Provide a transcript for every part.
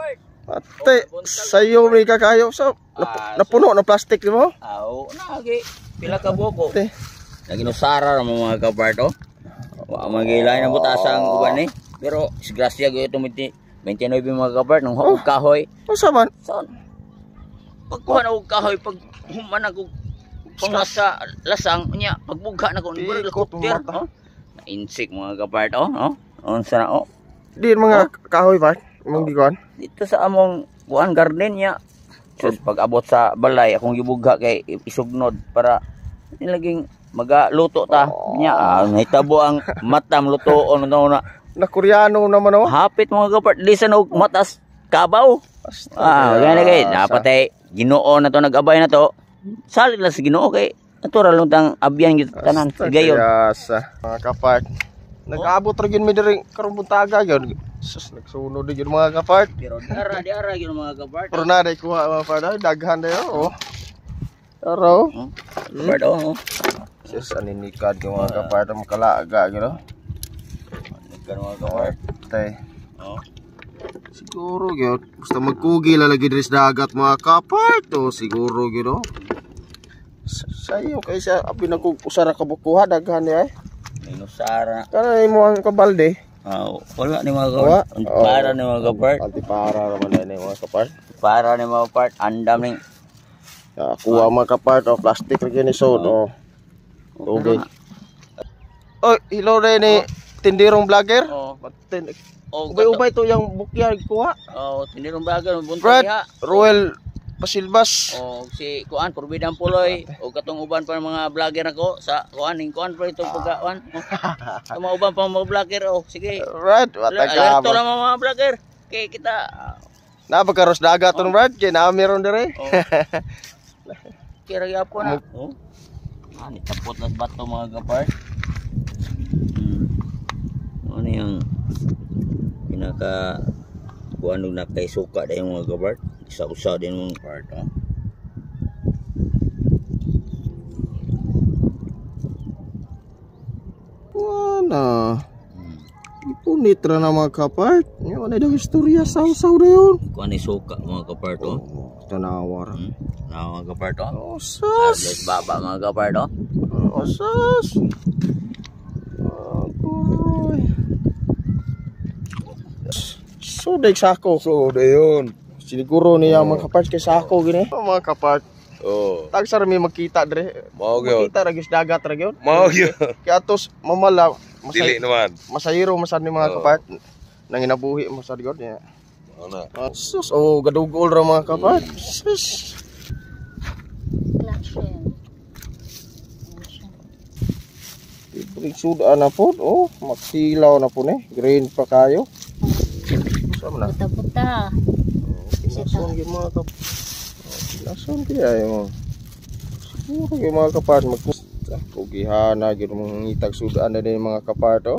kapart. Ate, sayo may kakayo sa napuno na plastic di mo? Oo, nagi. Pila ka buko. Ate. Naginusara ra mga kapart oh. Wa magilay na butasang uban ni. Pero disgrasya gyud ito 29 mga kapart nang hug kahoy. Unsa man? Son. Pagkuha na og kahoy pag human ako pangasa lasang nya pagbugha na ko ni helicopter. Na-insik mga kapart oh. Unsa na oh. Di mga kahoy ba? Imong gikuan? Dito sa among kuan garden niya. Sus pag abot sa balay akong gibugha kay isugnod para nilaging magaluto ta niya. Nahitabo ang matam lutoon na Na Koreano naman oh. hapit mga kapart lisan og matas kabaw. Gani kay dapat ay Ginoo na to nag-abay na to. Salit lang sa Ginoo kay natural lang tang abyan gyud tanan gayon. Yasa mga kapart. Nag-abot ra gyud mi diri karon buntaga gyud. Sus nagsunod gyud mga kapart. Pero di ara gyud mga kapart. Pero na day kuha mga kapart daghan dayo oh. Pero kapart oh. Sus aninikad gyud mga kapart makalaga gyud oh. Aninikad mga kapart. Tay. Oh. Siguro gyud basta magkugi lalagi diri sa dagat mga kapart oh siguro gyud oh. Sayo kay sa abi nako usara ka bukuha daghan ni ay. Minusara. Kana imo ang kabalde. Wala ni mga kapart. Para ni mga kapart. Antipara naman ni mga kapart. Para ni mga kapart andam ning kuha mga kapart oh plastic ra gyud ni sod oh. Okay. Oh, hello ni tindirong vlogger. Oh. Ubay-ubay to yung bukyar kuha. Tindirong vlogger bunta Brad, diha. Roel Pasilbas. Si kuan Probidan Puloy o katong uban pa mga vlogger ako sa kuan ning kuan pa ito pagkuan. Sa mga uban pa mga vlogger sige. Brad, watag ka. Alerto lang mga vlogger. Kay kita napagkaros dagat ton Brad, kay na meron dire. Kira gyapon na. Ni tapot na bato mga kapart. Ano yung pinaka kuan nung nakaisuka dahil mga kapart. Isa-usa din mga kapart. Wala. Ipunit ra na mga kapart. Yung ano daw istorya saw-saw na yun. Kuan isuka mga kapart Tanawar. Mga kapart Sus. Baba mga kapart Sus. So day sako. So dayon. Siguro niya mga kapart kay sako gini. Mga kapart. Tag sa mi magkita dire. Mao gyud. Makita ra gis dagat ra gyud. Mao gyud. Kay atos mamala. Dili naman. Masayro masad ni mga kapart. Nanginabuhi masad gyud niya. Ana. Sus gadugol ra mga kapart. Sus. Ibig suda na po, magsilaw na po ni, green pa kayo. Sama na. Puta-puta. Lason yung mga kapat. Lason kaya yung siguro yung mga kapat. Pugihan na, yung mga itag sudaan na din yung mga kapat.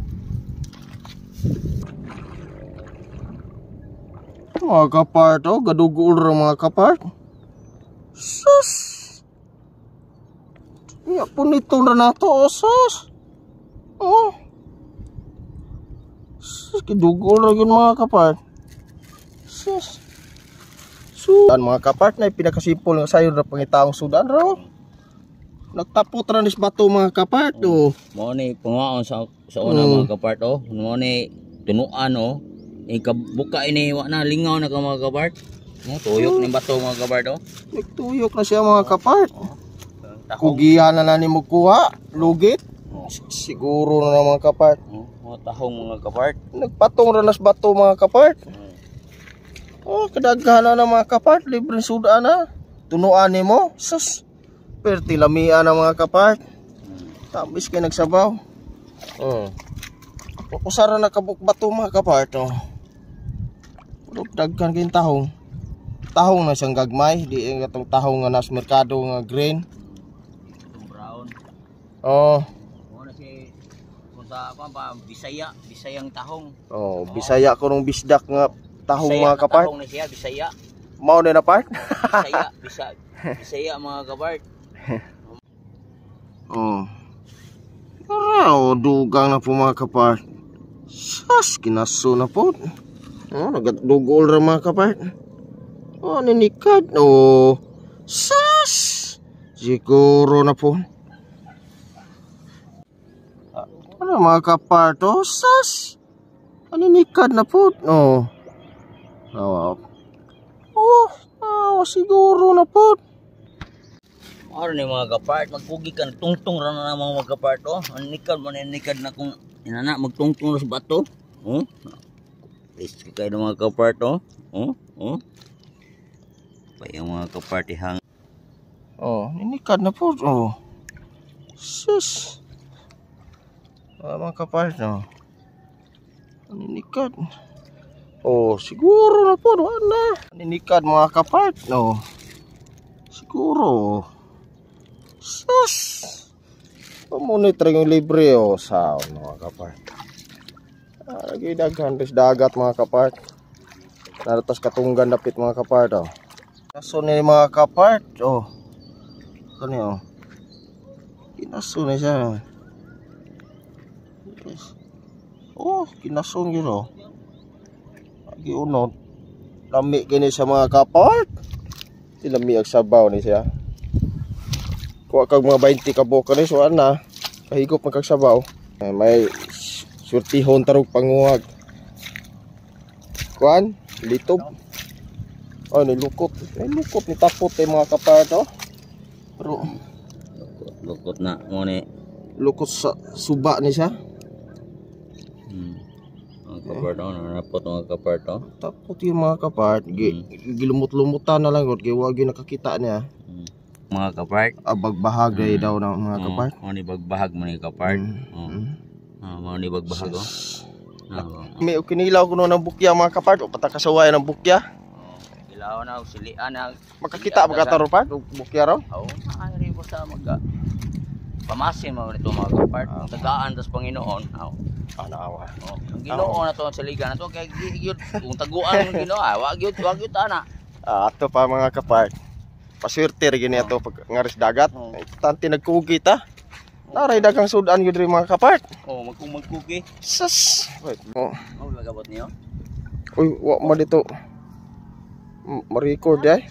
Mga kapat, gadugol ra mga kapat. Sus! Iya po nito na nato, sus! Sus, kidugol ra yun mga kapart. Sus. Sudan mga kapart na pinakasipol nga sayo na pangitaong sudan ro. Nagtapot ra nis bato mga kapart Mo ni pangaon sa una mga kapart Mo ni tunuan ikabuka ini wa na lingaw na ka mga kapart. Tuyok ni bato mga kapart Nagtuyok na siya mga kapart. Kugihan na ni mo kuha, lugit. Siguro na mga kapart. Tahong mga kapart. Nagpatong ra nas bato mga kapart. Kadaghan na mga kapart, libre suda na. Tunuan nimo, sus. Perti lamian na mga kapart. Tabis kay nagsabaw. Usara na kabuk bato mga kapart. Daghan kay tahong. Tahong na siyang gagmay, di ang atong tahong nga nas merkado nga green. Brown. Sa Bisayang tahong. Bisaya ko nung bisdak nga tahong mga kapart. Tahong na siya, Bisaya. Mao na na part? Bisaya mga kapart. Dugang na po mga kapart. Sas, kinaso na po. Oh, nagadugol ra mga kapart. Oh, ninikad. Oh, sas! Siguro na po. Ano mga kapart? Oh, sas! Ninikad na po. Oh. Siguro na po. Ano ni mga kapart, magpugi ka, tungtong ra na mga kapart, oh. Nikad na kung inana, magtungtong ra sa bato. Oh. Please kayo ng mga kapart, oh. Oh. Pa yung mga kapart ihang. Oh, ninikad na po. Oh. Sus. Mga kapart, no. Ninikad. Oh, siguro na po, wala. Ninikad mga kapart, no. Siguro. Sus. Pamonitor yung libre, oh. Sao, mga kapart. Lagi daghan des dagat mga kapart. Naratas katunggan dapit mga kapart, oh. Kinaso ni mga kapart, oh. Kani, oh. Kinaso ni siya. Yes. Oh, kinaso yun, oh. Lagi unod. Lami kini sa mga kapart. Lami ang sabaw ni siya. Kuha kag mga 20 kaboka ni so ana. Kahigop man kag sabaw. May surtihon tarog panguwag. Kuan, litob. Oh, nilukot. Lukot ni tapot ay mga kapart, oh. Pero Lukot na mo ni. lukot sa suba ni siya. Mga kapart, oh. Nanapot mga kapart, oh. Tapos yung mga kapart, gilumot-lumutan na lang, kaya wag yung nakakita niya. Mga kapart. Bagbahagay daw ng mga kapart. Mga ni bagbahag mo ni kapart. Mga ni bagbahag, oh. May kinilaw ko ng bukya mga kapart, o patakasaway ng bukya. Ilaw na, silian na. Makakita ba ka part? Bukya raw? Oo, ay mo sa mga pamasin mo nito mga kapart. Tagaan tas Panginoon. Naawa. Ang Ginoo na to sa liga na to kay gyud kung taguan ng Ginoo, wag gyud ana. Ato pa mga kapart. Paswerte ra gini ato pag ngaris dagat. Tanti nagkugi ta. Naray dagang sudan gyud ri mga kapart. Magkugi. Sus. Wait. Lagabot niyo. Uy, wa mo dito. Ma-record ay.